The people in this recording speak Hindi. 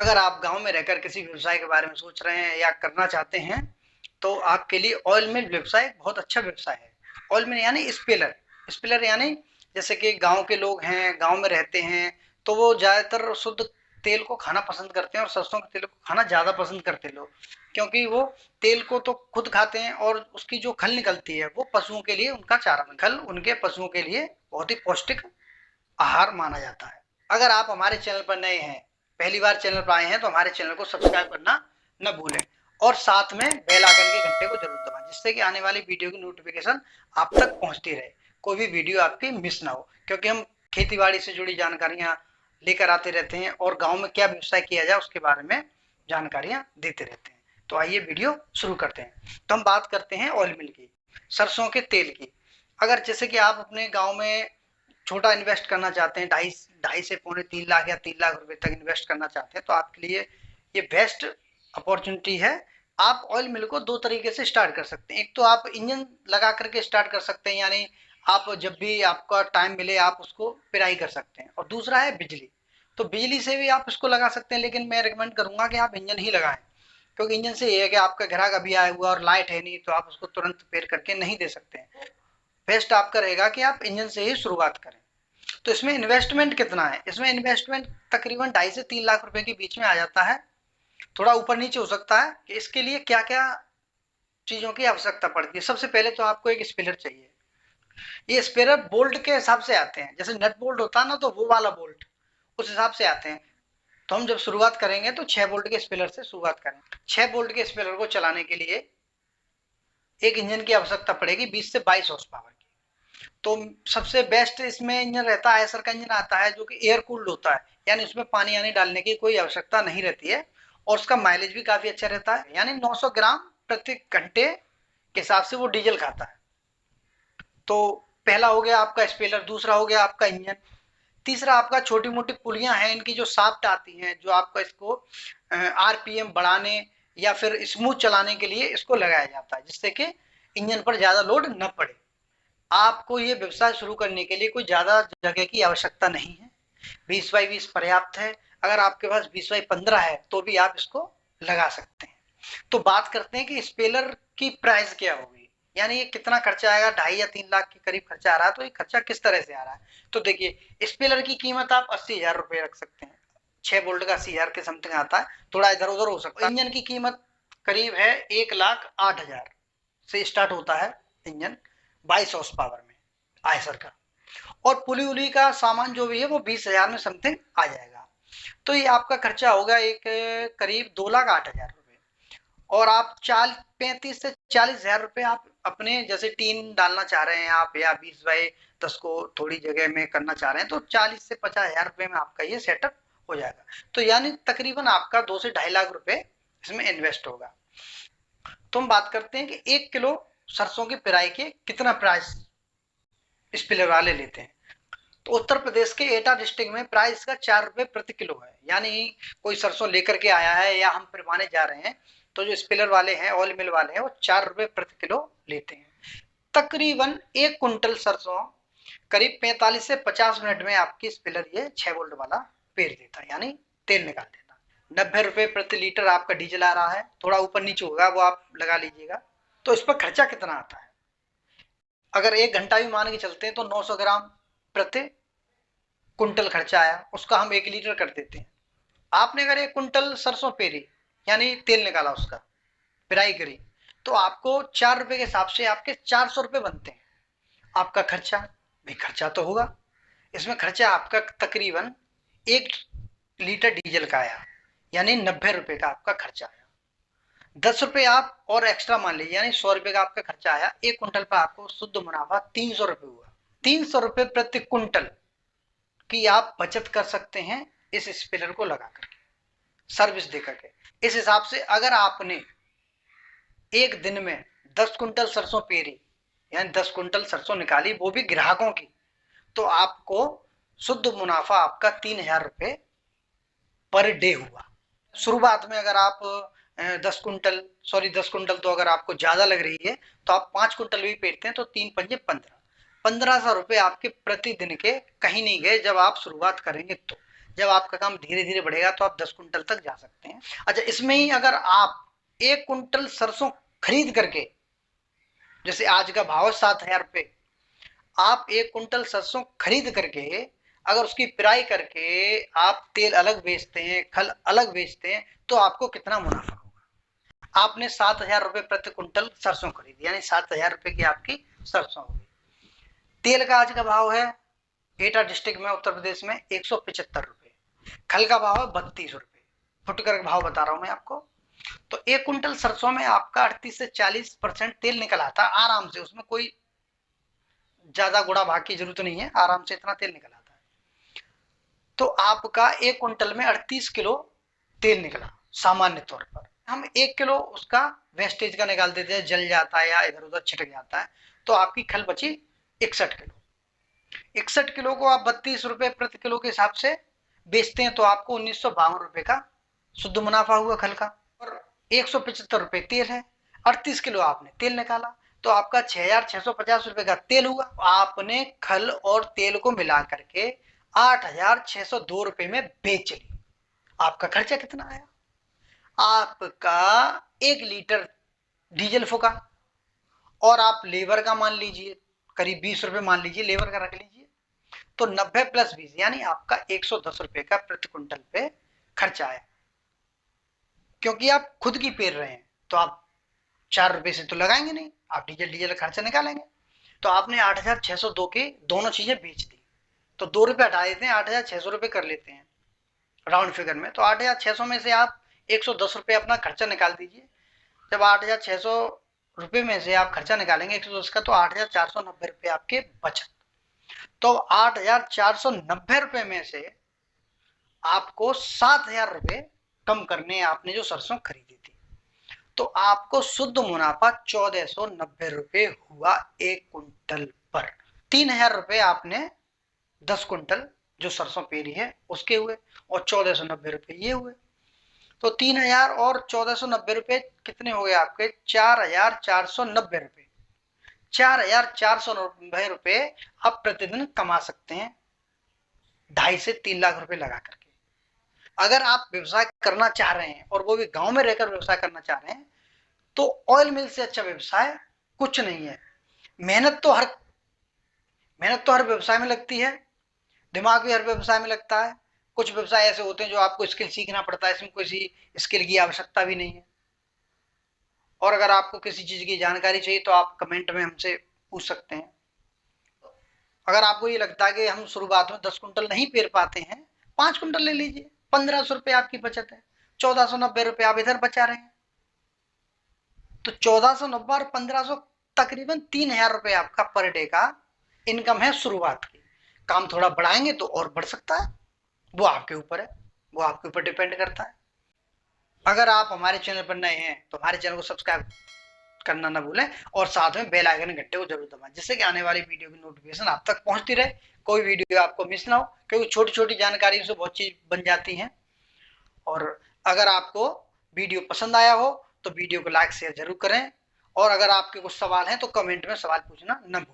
अगर आप गांव में रहकर किसी व्यवसाय के बारे में सोच रहे हैं या करना चाहते हैं तो आपके लिए ऑयल मिल व्यवसाय बहुत अच्छा व्यवसाय है। ऑयल मिल यानी स्पिलर। स्पिलर यानी जैसे कि गांव के लोग हैं, गांव में रहते हैं, तो वो ज्यादातर शुद्ध तेल को खाना पसंद करते हैं और सरसों के तेल को खाना ज्यादा पसंद करते हैं लोग, क्योंकि वो तेल को तो खुद खाते हैं और उसकी जो खल निकलती है वो पशुओं के लिए उनका चारा, खल उनके पशुओं के लिए बहुत ही पौष्टिक आहार माना जाता है। अगर आप हमारे चैनल पर नए हैं, पहली बार चैनल पर आए हैं, तो हमारे चैनल को सब्सक्राइब करना न भूलें और साथ में बेल आइकन के घंटे को जरूर दबाएं, जिससे कि आने वाली वीडियो की नोटिफिकेशन आप तक पहुंचती रहे, कोई भी वीडियो आपकी मिस ना हो। क्योंकि हम खेती बाड़ी से जुड़ी जानकारियां लेकर आते रहते हैं और गाँव में क्या व्यवसाय किया जाए उसके बारे में जानकारियां देते रहते हैं। तो आइए वीडियो शुरू करते हैं। तो हम बात करते हैं ऑयल मिल की, सरसों के तेल की। अगर जैसे कि आप अपने गाँव में छोटा इन्वेस्ट करना चाहते हैं, ढाई ढाई से पौने 3 लाख या 3 लाख रुपए तक इन्वेस्ट करना चाहते हैं, तो आपके लिए ये बेस्ट अपॉर्चुनिटी है। आप ऑयल मिल को दो तरीके से स्टार्ट कर सकते हैं। एक तो आप इंजन लगा करके स्टार्ट कर सकते हैं, यानी आप जब भी आपका टाइम मिले आप उसको पेराई कर सकते हैं। और दूसरा है बिजली, तो बिजली से भी आप इसको लगा सकते हैं, लेकिन मैं रिकमेंड करूंगा कि आप इंजन ही लगाएं, क्योंकि इंजन से ये है कि आपका ग्राहक अभी आया हुआ और लाइट है नहीं, तो आप उसको तुरंत पेर करके नहीं दे सकते हैं। बेस्ट आपका रहेगा कि आप इंजन से ही शुरुआत करें। तो इसमें इन्वेस्टमेंट कितना है? इसमें इन्वेस्टमेंट तकरीबन 2.5 से 3 लाख रुपए के बीच में आ जाता है, थोड़ा ऊपर नीचे हो सकता है। कि इसके लिए क्या क्या चीजों की आवश्यकता पड़ती है। सबसे पहले तो आपको एक स्पिलर चाहिए। ये स्पिलर बोल्ट के हिसाब से आते हैं, जैसे नट बोल्ट होता है ना, तो वो वाला बोल्ट उस हिसाब से आते हैं। तो हम जब शुरुआत करेंगे तो 6 बोल्ट के स्पिलर से शुरुआत करें। 6 बोल्ट के स्पिलर को चलाने के लिए एक इंजन की आवश्यकता पड़ेगी 20 से 22 हॉर्स पावर की। तो सबसे बेस्ट इसमें इंजन रहता है, आयसर का इंजन आता है, जो कि एयर कूल्ड होता है, यानी उसमें पानी आनी डालने की कोई आवश्यकता नहीं रहती है। और उसका माइलेज भी काफी अच्छा रहता है, यानी 900 ग्राम प्रति घंटे के हिसाब से वो डीजल खाता है। तो पहला हो गया आपका स्पेलर, दूसरा हो गया आपका इंजन, तीसरा आपका छोटी मोटी पुलियां हैं, इनकी जो साफ्ट आती हैं, जो आपका इसको आरपीएम बढ़ाने या फिर स्मूथ चलाने के लिए इसको लगाया जाता है, जिससे कि इंजन पर ज्यादा लोड न पड़े। आपको ये व्यवसाय शुरू करने के लिए कोई ज्यादा जगह की आवश्यकता नहीं है, 20 बाई 20 पर्याप्त है। अगर आपके पास 20 बाई 15 है तो भी आप इसको लगा सकते हैं। तो बात करते हैं कि स्पेलर की प्राइस क्या होगी, यानी ये कितना खर्चा आएगा। 2.5 या 3 लाख के करीब खर्चा आ रहा है, तो ये खर्चा किस तरह से आ रहा है। तो देखिए, स्पेलर की कीमत आप 80,000 रुपए रख सकते हैं। 6 बोल्ट का 80,000 के समथिंग आता है, थोड़ा इधर उधर हो सकता है। इंजन की कीमत करीब है 1,08,000 से स्टार्ट होता है इंजन, 22 हॉर्स पावर में आयसर का। और पुली उली का सामान जो भी है वो 20,000 में समथिंग आ जाएगा। तो ये आपका खर्चा होगा एक करीब 2,08,000 रुपए। और आप 35 से 40,000 रुपए आप अपने जैसे टीन डालना चाह रहे हैं आप, या 20 बाई 10 को थोड़ी जगह में करना चाह रहे हैं, तो 40 से 50,000 रुपए में आपका ये सेटअप हो जाएगा। तो यानी तकरीबन आपका 2 से 2.5 लाख रुपए इसमें इन्वेस्ट होगा। तो हम बात करते हैं कि 1 किलो सरसों की पेराई के कितना प्राइस स्पिलर वाले लेते हैं। तो उत्तर प्रदेश के एटा डिस्ट्रिक्ट में प्राइस का 4 रुपए प्रति किलो है, यानी कोई सरसों लेकर के आया है या हम पिरवाने जा रहे हैं, तो जो स्पिलर वाले हैं, ऑयल मिल वाले हैं, वो 4 रुपए प्रति किलो लेते हैं। तकरीबन 1 कुंटल सरसों करीब 45 से 50 मिनट में आपकी स्पिलर ये 6 वोल्ट वाला पेर देता है, यानी तेल निकाल देता है। 90 रुपए प्रति लीटर आपका डीजल आ रहा है, थोड़ा ऊपर नीचे होगा वो आप लगा लीजिएगा। तो इस पर खर्चा कितना आता है? अगर 1 घंटा भी मान के चलते हैं तो 900 ग्राम प्रति कुंटल खर्चा आया, उसका हम 1 लीटर कर देते हैं। आपने अगर 1 कुंटल सरसों पेरी, यानी तेल निकाला, उसका पेराई करी, तो आपको 4 रुपए के हिसाब से आपके 400 रुपए बनते हैं। आपका खर्चा भी खर्चा तो होगा, इसमें खर्चा आपका तकरीबन 1 लीटर डीजल का आया, यानी 90 रुपए का आपका खर्चा आया। 10 रुपए आप और एक्स्ट्रा मान लीजिए, यानी 100 रुपए का आपका खर्चा आया। 1 कुंटल पर आपको शुद्ध मुनाफा 300 रुपए हुआ। 300 रुपए प्रति कुंटल की आप बचत कर सकते हैं इस स्पिलर को लगा करके, सर्विस दे करके। इस हिसाब से अगर आपने एक दिन में 10 कुंटल सरसों पेरी, यानी 10 कुंटल सरसों निकाली, वो भी ग्राहकों की, तो आपको शुद्ध मुनाफा आपका 3,000 रुपए पर डे हुआ। शुरुआत में अगर आप 10 कुंटल तो अगर आपको ज्यादा लग रही है तो आप 5 कुंटल भी पेरते हैं, तो 3 पंजे 15, 1,500 रुपए आपके प्रतिदिन के कहीं नहीं गए जब आप शुरुआत करेंगे। तो जब आपका काम धीरे धीरे बढ़ेगा तो आप 10 कुंटल तक जा सकते हैं। अच्छा, इसमें ही अगर आप 1 कुंटल सरसों खरीद करके, जैसे आज का भाव है 7,000 रुपये, आप 1 कुंटल सरसों खरीद करके अगर उसकी पिराई करके आप तेल अलग बेचते हैं, खल अलग बेचते हैं, तो आपको कितना मुनाफा होगा। आपने 7,000 रुपये प्रति कुंटल सरसों खरीदी, यानी 7,000 रुपये की आपकी सरसों होगी। तेल का आज का भाव है एटा डिस्ट्रिक्ट में उत्तर प्रदेश में 175 रुपये, खल का भाव है 32 रुपये, फुटकर भाव बता रहा हूं मैं आपको। तो 1 कुंटल सरसों में आपका 38 से 40% तेल निकल आता है आराम से, उसमें कोई ज्यादा गुड़ा भाग की जरूरत नहीं है, आराम से इतना तेल निकल आता है। तो आपका 1 कुंटल में 38 किलो तेल निकला सामान्य तौर पर। हम 1 किलो उसका वेस्टेज का निकाल देते हैं, जल जाता है या इधर उधर छिटक जाता है, तो आपकी खल बची 61 किलो। 61 किलो को आप 32 रुपए प्रति किलो के हिसाब से बेचते हैं, तो आपको 1952 रुपए का शुद्ध मुनाफा हुआ खल का। और 175 रुपए तेल है, 38 किलो आपने तेल निकाला, तो आपका 6,650 रुपए का तेल हुआ। आपने खल और तेल को मिला करके 8,602 रुपए में बेच ली। आपका खर्चा कितना आया? आपका 1 लीटर डीजल फूका, और आप लेबर का मान लीजिए करीब 20 रुपए मान लीजिए, लेबर का रख लीजिए, तो 90 प्लस 20 यानी आपका 110 रुपए का प्रति कुंटल पे खर्चा आया। क्योंकि आप खुद की पेर रहे हैं तो आप 4 रुपए से तो लगाएंगे नहीं, आप डीजल खर्चा निकालेंगे। तो आपने 8,602 के दोनों चीजें बेच दी, तो 2 रुपए हटा देते हैं, 8,600 रुपए कर लेते हैं राउंड फिगर में। तो 8,600 में से आप 110 रुपए अपना खर्चा निकाल दीजिए। जब 8,600 रुपए में से आप खर्चा निकालेंगे 110 का, तो 8,490 रुपए आपके बचत। तो 8,490 रुपए में से आपको 7,000 रुपए कम करने, आपने जो सरसों खरीदी थी, तो आपको शुद्ध मुनाफा 1,490 रुपए हुआ 1 कुंटल पर। 3,000 रुपए आपने 10 कुंटल जो सरसों पेरी है उसके हुए, और 1,490 रुपए ये हुए। तो 3,000 और 1,490 रुपए कितने हो गए आपके? 4,490 रुपए। 4,490 रुपए आप प्रतिदिन कमा सकते हैं 2.5 से 3 लाख रुपए लगा करके। अगर आप व्यवसाय करना चाह रहे हैं और वो भी गांव में रहकर व्यवसाय करना चाह रहे हैं, तो ऑयल मिल से अच्छा व्यवसाय कुछ नहीं है। मेहनत तो हर व्यवसाय में लगती है, दिमाग भी हर व्यवसाय में लगता है। कुछ व्यवसाय ऐसे होते हैं जो आपको स्किल सीखना पड़ता है, इसमें किसी स्किल की आवश्यकता भी नहीं है। और अगर आपको किसी चीज की जानकारी चाहिए तो आप कमेंट में हमसे पूछ सकते हैं। अगर आपको ये लगता है कि हम शुरुआत में 10 कुंटल नहीं पेर पाते हैं, 5 कुंटल ले लीजिए, 1,500 रुपए आपकी बचत है, 1,490 रुपए आप इधर बचा रहे हैं। तो 1,490 और 1,500 तकरीबन 3,000 रुपए आपका पर डे का इनकम है शुरुआत की। काम थोड़ा बढ़ाएंगे तो और बढ़ सकता है, वो आपके ऊपर है, वो आपके ऊपर डिपेंड करता है। अगर आप हमारे चैनल पर नए हैं तो हमारे चैनल को सब्सक्राइब करना ना भूलें, और साथ में बेल आइकन घंटे को जरूर दबाएं, जिससे कि आने वाली वीडियो की नोटिफिकेशन आप तक पहुंचती रहे, कोई वीडियो आपको मिस ना हो। क्योंकि छोटी छोटी जानकारियों से बहुत चीज बन जाती हैं। और अगर आपको वीडियो पसंद आया हो तो वीडियो को लाइक शेयर जरूर करें, और अगर आपके कुछ सवाल हैं तो कमेंट में सवाल पूछना न भूलें।